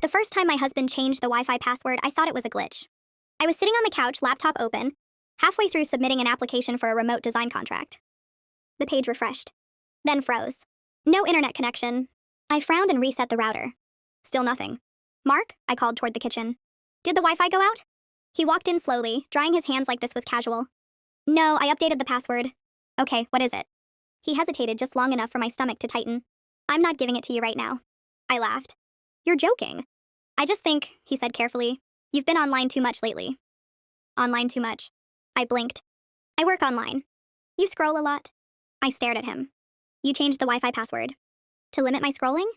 The first time my husband changed the Wi-Fi password, I thought it was a glitch. I was sitting on the couch, laptop open, halfway through submitting an application for a remote design contract. The page refreshed, then froze. No internet connection. I frowned and reset the router. Still nothing. Mark, I called toward the kitchen. Did the Wi-Fi go out? He walked in slowly, drying his hands like this was casual. No, I updated the password. Okay, what is it? He hesitated just long enough for my stomach to tighten. I'm not giving it to you right now. I laughed. You're joking. I just think, he said carefully, you've been online too much lately. Online too much. I blinked. I work online. You scroll a lot? I stared at him. You changed the Wi-Fi password. To limit my scrolling?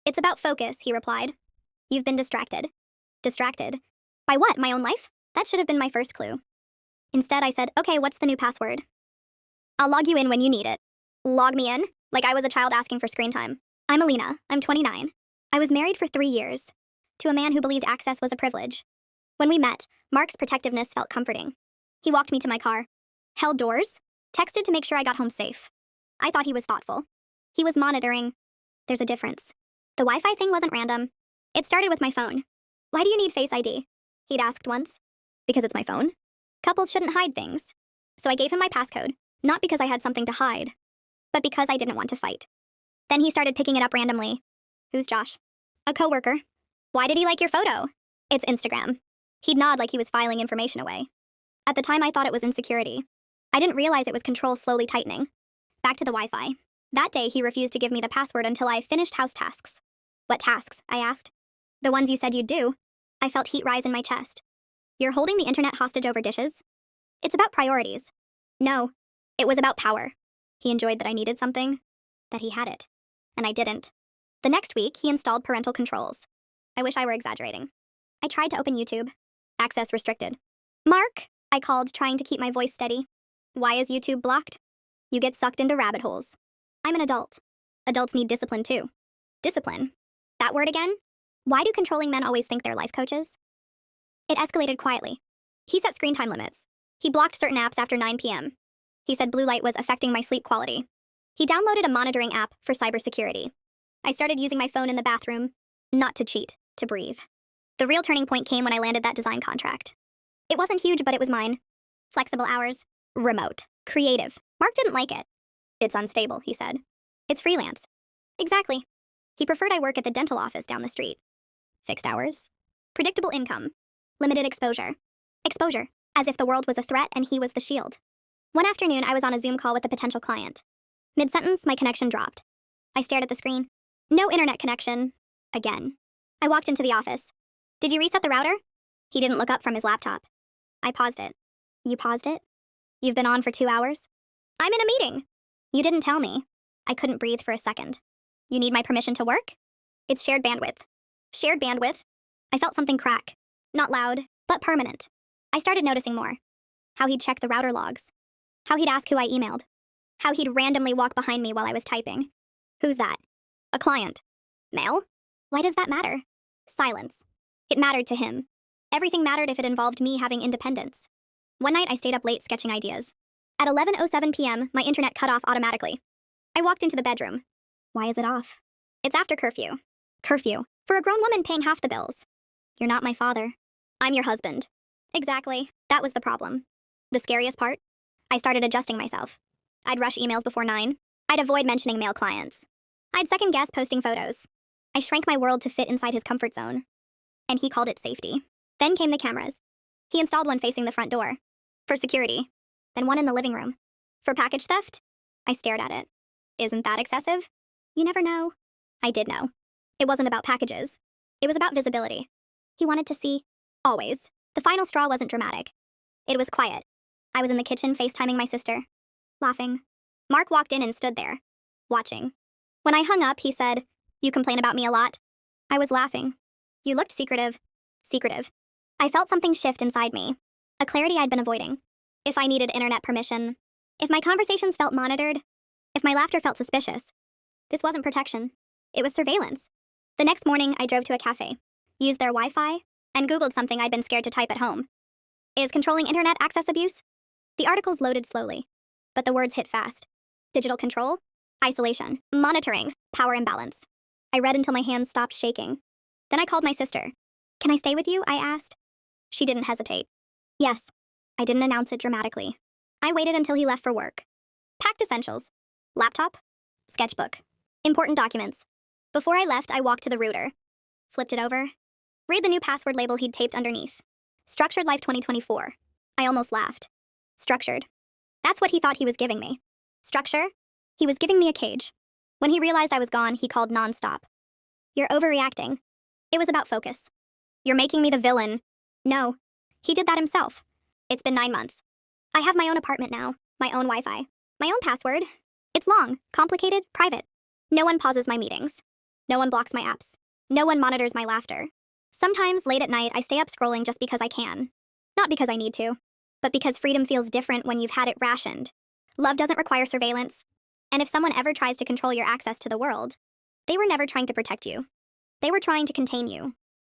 It's about focus, he replied. You've been distracted. Distracted? By what, my own life? That should have been my first clue. Instead, I said, okay, what's the new password? I'll log you in when you need it. Log me in? Like I was a child asking for screen time. I'm Alina. I'm 29. I was married for 3 years. To a man who believed access was a privilege. When we met, Mark's protectiveness felt comforting. He walked me to my car, held doors, texted to make sure I got home safe. I thought he was thoughtful. He was monitoring. There's a difference. The Wi-Fi thing wasn't random. It started with my phone. Why do you need Face ID? He'd asked once. Because it's my phone. Couples shouldn't hide things. So I gave him my passcode, not because I had something to hide, but because I didn't want to fight. Then he started picking it up randomly. Who's Josh? A coworker. Why did he like your photo? It's Instagram. He'd nod like he was filing information away. At the time, I thought it was insecurity. I didn't realize it was control slowly tightening. Back to the Wi-Fi. That day, he refused to give me the password until I finished house tasks. What tasks? I asked. The ones you said you'd do. I felt heat rise in my chest. You're holding the internet hostage over dishes? It's about priorities. No, it was about power. He enjoyed that I needed something, that he had it, and I didn't. The next week, he installed parental controls. I wish I were exaggerating. I tried to open YouTube. Access restricted. Mark, I called, trying to keep my voice steady. Why is YouTube blocked? You get sucked into rabbit holes. I'm an adult. Adults need discipline too. Discipline? That word again? Why do controlling men always think they're life coaches? It escalated quietly. He set screen time limits. He blocked certain apps after 9 p.m. He said blue light was affecting my sleep quality. He downloaded a monitoring app for cybersecurity. I started using my phone in the bathroom, not to cheat, to breathe. The real turning point came when I landed that design contract. It wasn't huge, but it was mine. Flexible hours, remote, creative. Mark didn't like it. It's unstable, he said. It's freelance. Exactly. He preferred I work at the dental office down the street. Fixed hours, predictable income, limited exposure. Exposure, as if the world was a threat and he was the shield. One afternoon, I was on a Zoom call with a potential client. Mid-sentence, my connection dropped. I stared at the screen. No internet connection. Again. I walked into the office. Did you reset the router? He didn't look up from his laptop. I paused it. You paused it? You've been on for 2 hours? I'm in a meeting. You didn't tell me. I couldn't breathe for a second. You need my permission to work? It's shared bandwidth. Shared bandwidth? I felt something crack. Not loud, but permanent. I started noticing more. How he'd check the router logs. How he'd ask who I emailed. How he'd randomly walk behind me while I was typing. Who's that? A client. Male? Why does that matter? Silence. It mattered to him. Everything mattered if it involved me having independence. One night I stayed up late sketching ideas. At 11:07 p.m., my internet cut off automatically. I walked into the bedroom. Why is it off? It's after curfew. Curfew. For a grown woman paying half the bills. You're not my father. I'm your husband. Exactly. That was the problem. The scariest part? I started adjusting myself. I'd rush emails before 9. I'd avoid mentioning male clients. I'd second guess posting photos. I shrank my world to fit inside his comfort zone. And he called it safety. Then came the cameras. He installed one facing the front door. For security. Then one in the living room. For package theft? I stared at it. Isn't that excessive? You never know. I did know. It wasn't about packages. It was about visibility. He wanted to see. Always. The final straw wasn't dramatic. It was quiet. I was in the kitchen FaceTiming my sister. Laughing. Mark walked in and stood there. Watching. When I hung up, he said, "You complain about me a lot." I was laughing. You looked secretive. Secretive. I felt something shift inside me. A clarity I'd been avoiding. If I needed internet permission. If my conversations felt monitored. If my laughter felt suspicious. This wasn't protection. It was surveillance. The next morning, I drove to a cafe, used their Wi-Fi, and Googled something I'd been scared to type at home. Is controlling internet access abuse? The articles loaded slowly, but the words hit fast. Digital control, isolation, monitoring, power imbalance. I read until my hands stopped shaking. Then I called my sister. Can I stay with you? I asked. She didn't hesitate. Yes. I didn't announce it dramatically. I waited until he left for work. Packed essentials. Laptop. Sketchbook. Important documents. Before I left, I walked to the router. Flipped it over. Read the new password label he'd taped underneath. Structured Life 2024. I almost laughed. Structured. That's what he thought he was giving me. Structure? He was giving me a cage. When he realized I was gone, he called nonstop. You're overreacting. It was about focus. You're making me the villain. No. He did that himself. It's been 9 months. I have my own apartment now, my own Wi-Fi, my own password. It's long, complicated, private. No one pauses my meetings. No one blocks my apps. No one monitors my laughter. Sometimes, late at night, I stay up scrolling just because I can. Not because I need to, but because freedom feels different when you've had it rationed. Love doesn't require surveillance. And if someone ever tries to control your access to the world, they were never trying to protect you. They were trying to contain you.